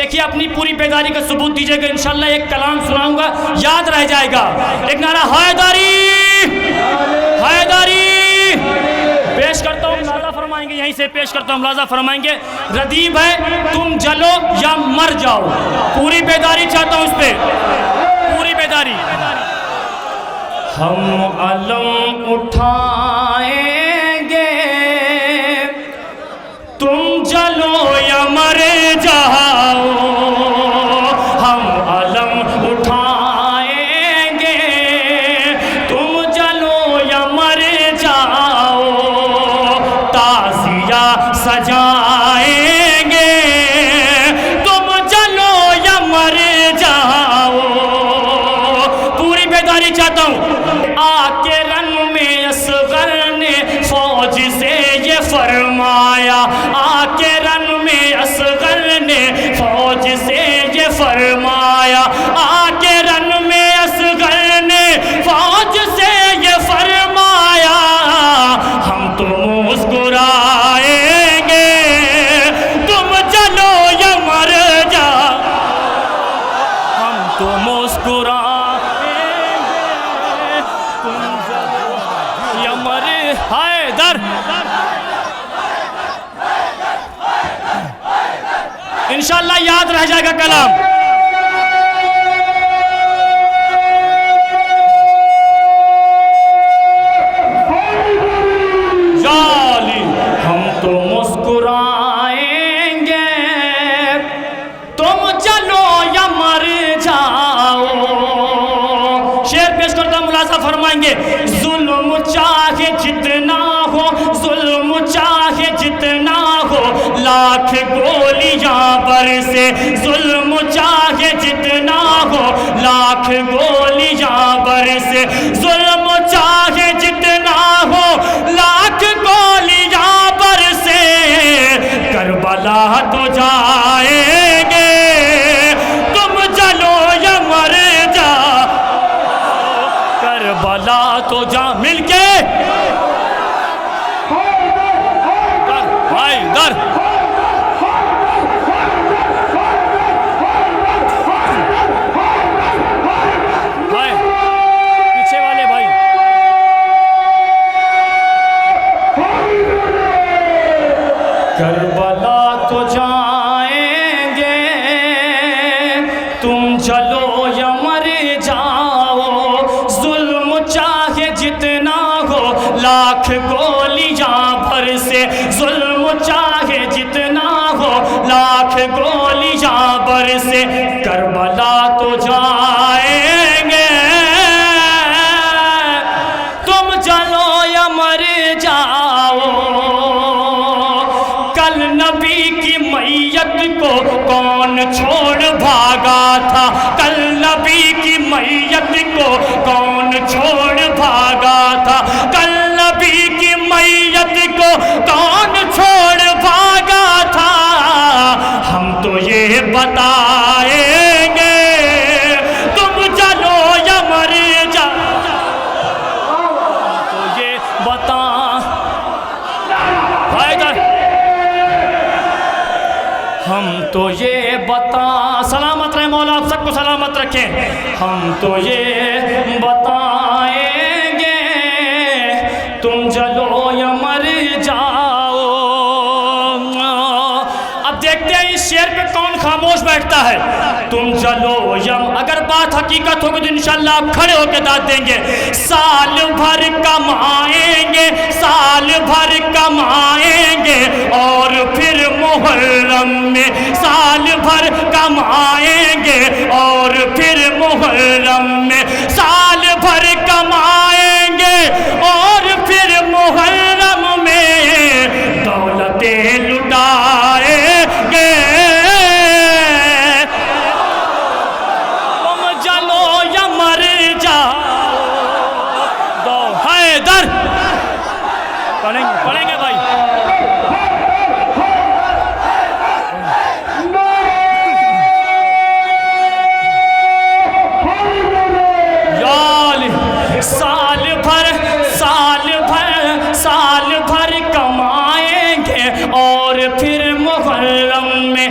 देखिए अपनी पूरी बेदारी का सबूत दीजिएगा, इंशाल्लाह एक कलाम सुनाऊंगा, याद रह जाएगा। एक नारा हैदरी हैदरी पेश करता हूँ, मुलाजा फरमाएंगे, यहीं से पेश करता हूँ, मुलाजा फरमाएंगे। रदीब है तुम जलो या मर जाओ, पूरी बेदारी चाहता हूँ इस पे, पूरी बेदारी। हम अलम उठाएंगे तुम जलो या मर जाओ, हम अलम उठाएंगे तुम जलो या मर जाओ, ताज़िया सजाएंगे तुम जलो या मर जाओ, पूरी बेदारी चाहता हूँ। आके रन में असगर ने फौज से ये फरमाया, आके रन में असगर ने फौज से ये फरमाया, आके रन में असगर ने फौज से ये फरमाया, हम तो मुस्कुराएंगे तुम चलो या मर जाओ, हम तो मुस्कुरा हैदर। इंशाल्लाह याद रह जाएगा कलाम। जाली हम तो मुस्कुराएंगे तुम चलो या मर जाओ, शेर पेश करता हूं, मुलाजा फरमाएंगे। जुल्म चाहे जितना हो, जुल्म चाहे जितना हो, लाख गोलियां बरसे, जुल्म चाहे जितना हो, लाख गोलियां बरसे, जुल्म चाहे जितना हो, लाख गोलियां बरसे, करबला तो जाएंगे तुम चलो या मर जाओ, करबला तो जा मिलके भाई दर भाई पीछे वाले भाई करबला तो जाएंगे तुम चलो या मर जाओ, जुल्म चाहे जितना हो, लाख गोलियां भर से, जुल्म चाहे जितना हो, लाख गोलियां भर से, करबला तो जाएंगे तुम चलो या मर जाओ। कल नबी की मैयत को कौन छोड़ भागा था, कल नबी की मैयत को कौन छोड़ भागा था, कल नबी की मैयत को कौन छोड़ भागा था, हम तो ये बताएंगे तुम चलो या मर जाओ, तो ये बता हम तो ये बता, सलामत रहे मौला, आप सबको सलामत रखें, हम तो ये बताएंगे तुम जलो या मर जाओ। अब देखते हैं इस शेर पे कौन खामोश बैठता है। तुम जलो यम, अगर बात हकीकत होगी तो इंशाल्लाह आप खड़े होकर दाद देंगे। साल भर कमाएंगे, साल भर कमाएंगे और फिर मुहर्रम में, साल भर कमाएंगे और फिर मुहर्रम में, साल भर कमाएंगे और फिर मुहर्रम में दौलतें लुटाएंगे। तुम जलो या मर जाओ, दो हैदर पढ़ेंगे पढ़ेंगे भाई। साल भर कमाएंगे और फिर मुहर्रम में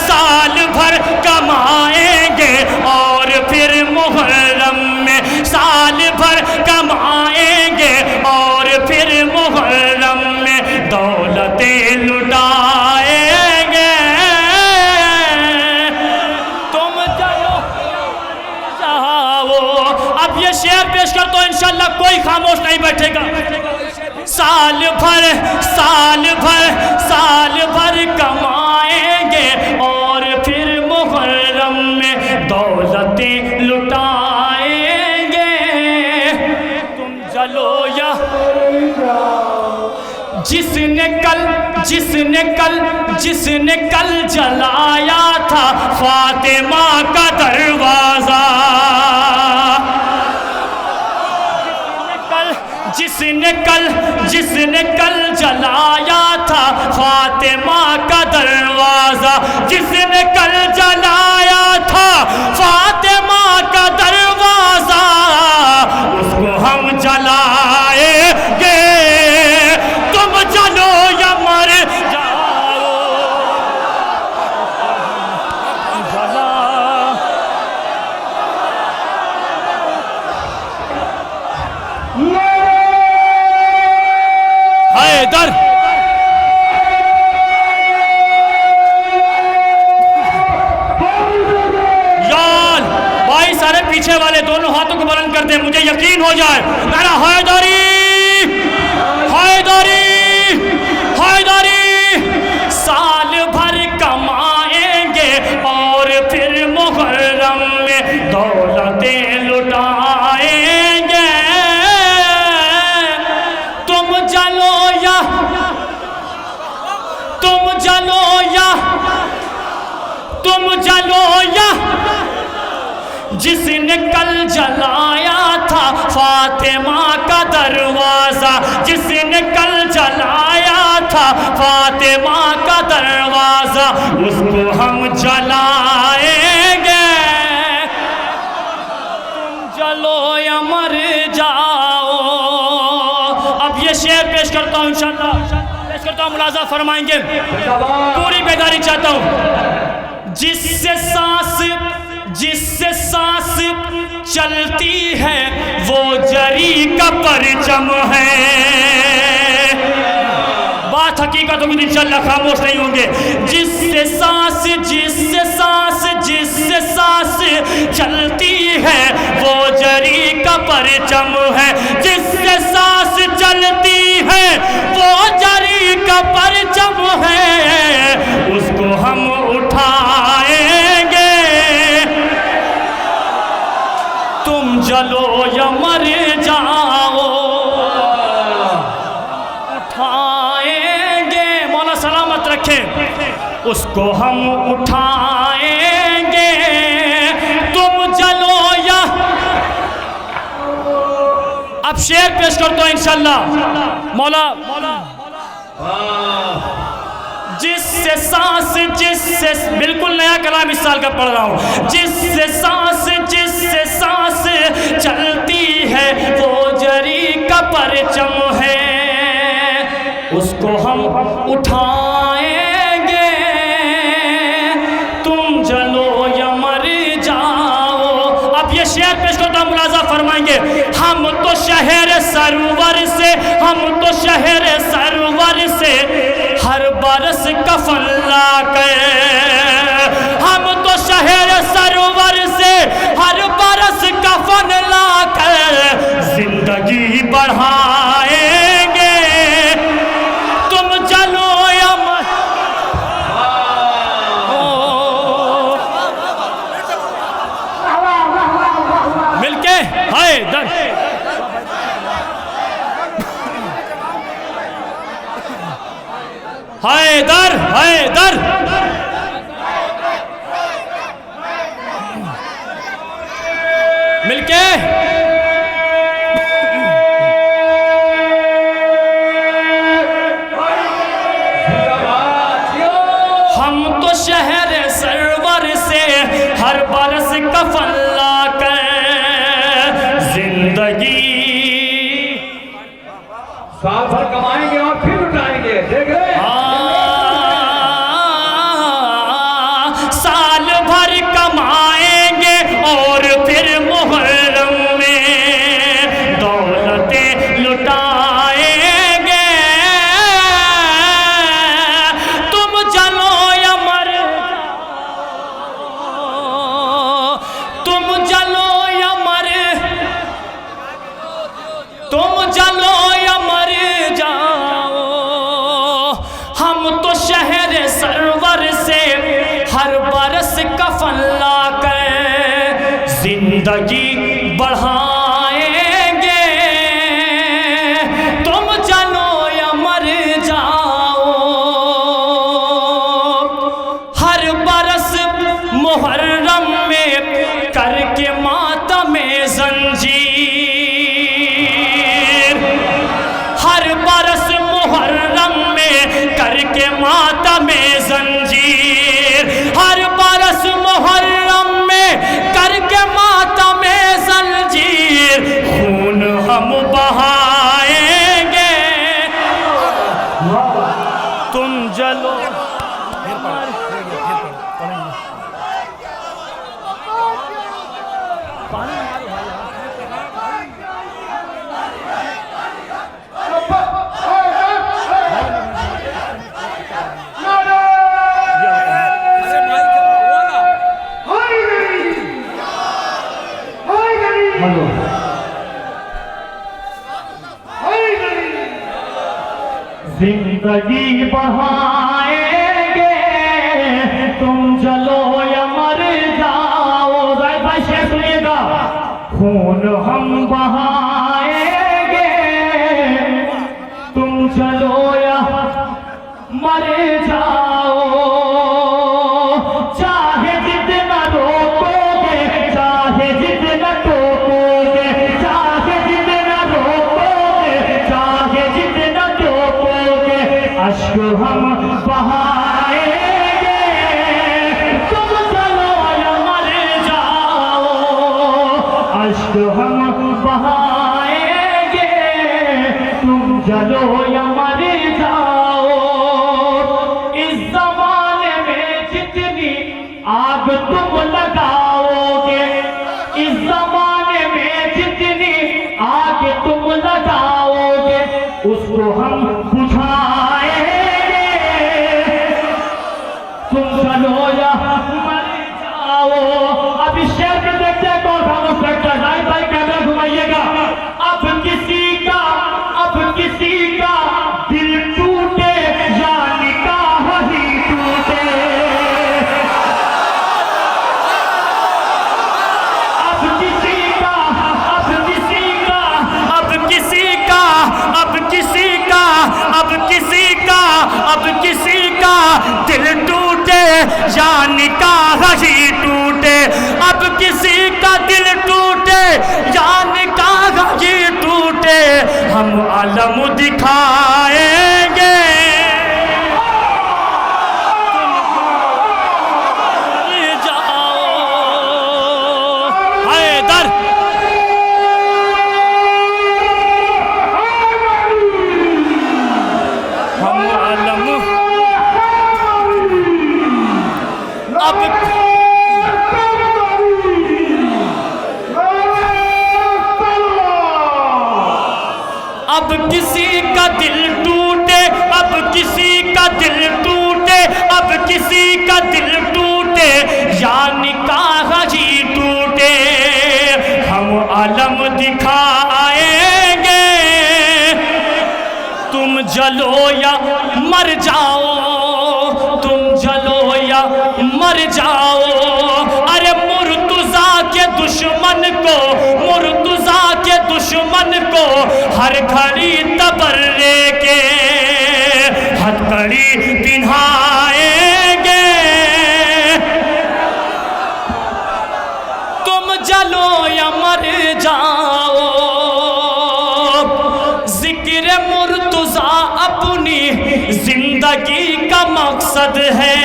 साल भर कमाएंगे और फिर मुहर्रम में साल भर कमाएंगे और फिर मुहर्रम में दौलतें लुटाएंगे। तुम चलो जाओ। अब ये शेर पेश कर तो इंशाल्लाह कोई खामोश नहीं बैठेगा। साल भर कमाएंगे और फिर मुहर्रम में दौलतें लुटाएंगे। तुम जलो या जिसने कल जलाया था फातिमा का दरवाजा, जिसने कल जलाया था फातिमा का दरवाजा, जिसने कल जलाया था फातिमा का दरवाजा, उसको हम जलाएंगे। तुम चलो या मर जाओ। जला हैदर। यार भाई सारे पीछे वाले दोनों हाथों को बुलंद कर दे, मुझे यकीन हो जाए। नारा हैदरी हैदरी हैदरी। साल भर कमाएंगे और फिर मुहर्रम में दौलतें लुटाएंगे। तुम जलो या जिसने कल जलाया था फातिमा का दरवाजा, जिसने कल जलाया था फातिमा का दरवाजा, उसको हम जलाएंगे। तुम जलो या मर जाओ। अब ये शेर पेश करता हूँ इंशाअल्लाह, पेश करता हूँ, मुलाजा फरमाएंगे। पूरी बेदारी चाहता हूँ। जिससे सांस चलती है वो जरी का परचम है। बात हकीकत होगी इंशाअल्लाह, खामोश नहीं होंगे। जिससे सांस चलती है वो जरी का परचम है। जिससे सांस चलती है वो जरी का परचम है, उसको हम उठाएंगे। तुम जलो या मर जाओ। उठाएंगे, मौला सलामत रखे, उसको हम उठाएंगे। तुम जलो या। अब शेर पेश कर दो इंशाअल्लाह। मौला जिससे बिल्कुल नया कलाम इस साल का पढ़ रहा हूँ। जिससे सांस चलती है वो जरी का परचम है, उसको हम उठाएंगे। तुम जलो या मर जाओ। अब ये शेर पेश करता हूँ, मुलाजा फरमाएंगे। हम तो शहर सरवर से हर बरस कफन लाकर, हम तो शहर सरवर से हर बरस कफन लाकर जिंदगी बढ़ाएंगे। तुम जलो या मर। मिलके हैदर। हैदर मिलके। हम तो शहर सरवर से हर बरस कफन लाकर जिंदगी साल भर कमाएंगे और फिर उठाएंगे। देख रहे हैं जलो या मर जाओ, हम तो शहर सरवर से हर बरस कफन लाकर जिंदगी बढ़ाएंगे। तुम जलो या मर जाओ, हर बरस मुहर्रम में करके मातम जंजीर, हर बरस मुहर्रम में करके मातम जंजीर, हर बरस मुहर्रम में करके मातम जंजीर, खून हम बहाएंगे। तुम जलो जिंदगी बढ़ाएंगे, तुम जलो या मर जाओ। भाई शेर सुनिएगा, खून हम बहाएंगे, तुम जलो या मर जाओ। चाहे जितना रोकोगे, चाहे जितना टोकोगे, चाहे जितना रोकोगे, चाहे जितना टोकोगे, अश्क हम बहाएंगे, तुम चलो या मर जाओ। अश्क हम बहाएंगे, तुम जलो या मर जाओ। इस जमाने में जितनी आग तुम लगाओगे, इस जमाने में जितनी आग तुम लगाओगे, उसको हम बुझाएंगे, तुम चलो या मर जाओ। अब इस शेर के देखते हैं कौन सा इंस्पेक्टर। भाई कैमरा घुमाइएगा। अब किसी का दिल टूटे या निकाह ही टूटे, अब किसी का दिल टूटे या निकाह ही टूटे, अब किसी का दिल टूटे या निकाह ही टूटे, हम अलम दिखाएंगे। अब किसी का दिल टूटे, अब किसी का दिल टूटे, अब किसी का दिल टूटे या निकाह ही टूटे, हम अलम दिखाएंगे। तुम जलो या मर जाओ, तुम जलो या मर जाओ। अरे मुर्तुजा के दुश्मन को, मुर्तुजा के दुश्मन को हर घड़ी तबर्रे के हथकड़ी पिन्हाएंगे। तुम जलो या मर जाओ, जिक्र मुर्तुजा अपनी जिंदगी का मकसद है,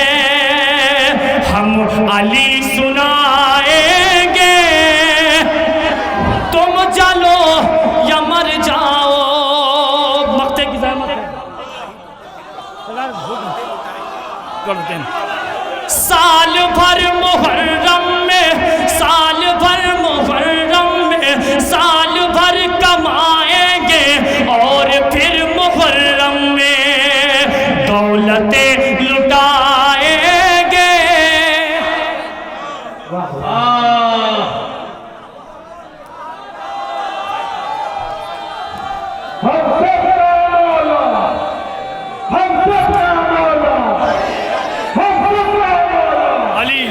हम अली सुनाएंगे। तुम जलो या मर जाओ। मक्ते की साल भर मुहर्रम में, साल भर मुहर्रम में, साल भर कमाएंगे और फिर मुहर्रम में दौलतें लुटाएंगे। सबका मौला, हम सबका मौला, हम सबका मौला। अली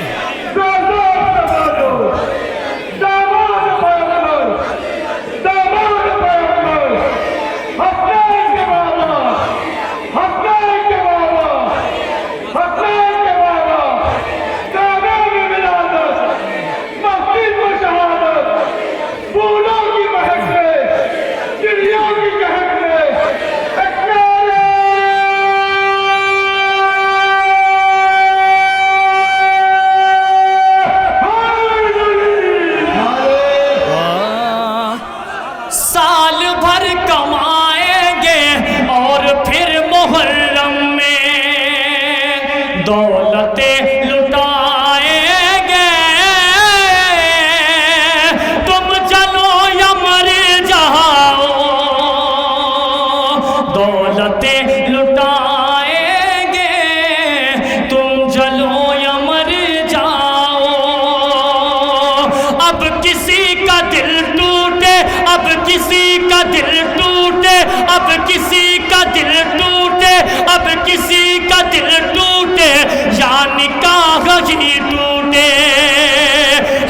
साल भर कमाएंगे और फिर मुहर्रम में दौलतें लुटाएंगे। तुम चलो या मर जाओ, दौलतें लुटाएंगे। तुम चलो या मर जाओ। अब किसी का दिल टूटे, अब किसी का दिल टूटे, अब किसी का दिल टूटे, अब किसी का दिल टूटे, या निकाह ही टूटे,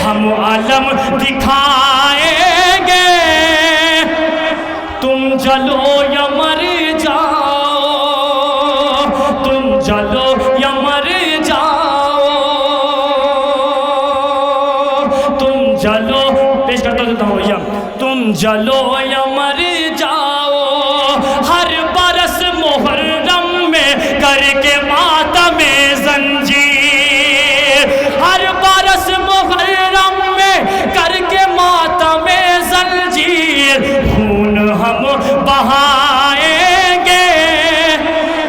हम आलम दिखाएंगे। तुम जलो या मर जाओ, तुम जलो या मर जाओ, तुम जलो। पेश करता हूँ भैया। तुम जलो या मर जाओ, हर बरस मुहर्रम में करके मातम में जंजीर, हर बरस मुहर्रम में करके मातम में जंजीर, खून हम बहाएंगे।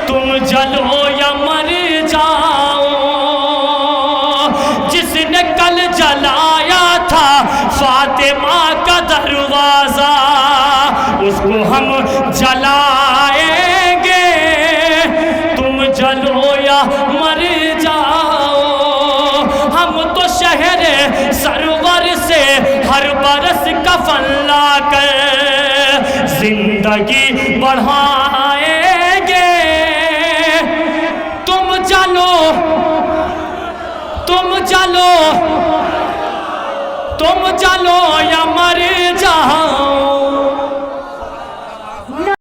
तुम जलो या मर जाओ। जिसने कल जलाया था फातिमा का दरवाजा, उसको हम जलाएंगे। तुम जलो या मर जाओ। हम तो शहर सरवर से हर बरस कफन लाकर जिंदगी बढ़ाएंगे। तुम चलो, तुम चलो, तुम चलो या मर जाओ।